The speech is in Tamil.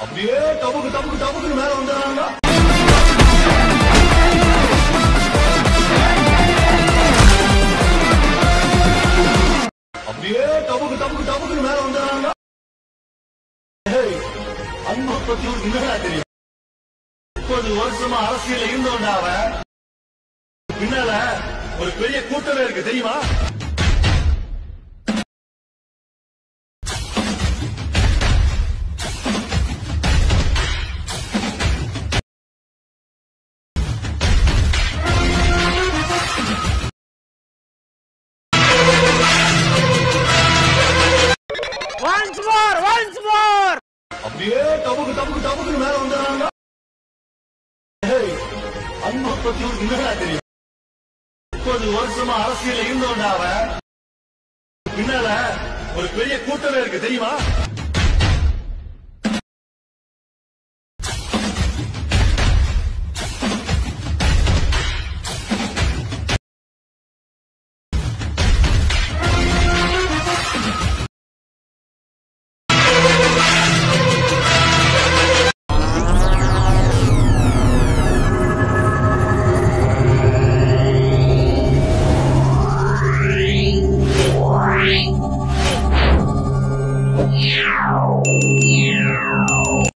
அப்படியே டபுக்கு டபுக்கு டபுக்குன்னு மேல வந்துடுறாங்க. அப்படியே டபுக்கு டபுக்கு டபுக்குன்னு மேல வந்துடுறாங்க. அன்பை பத்தி ஒரு என்னடா தெரியும்? 30 வருஷமா அரசியல் இருந்தோண்டா அவன். பின்னால ஒரு பெரிய கூட்டமே இருக்கு தெரியுமா? once more அப்படியே டபுக்கு டபுக்கு டபுக்குன்னு மேல வந்துடுறாங்க. அன்பை பத்தி ஒரு என்னடா தெரியும்? 30 வருஷமா அரசியல் இருந்தோண்டா அவன். பின்னால ஒரு பெரிய கூட்டமே இருக்கு தெரியுமா?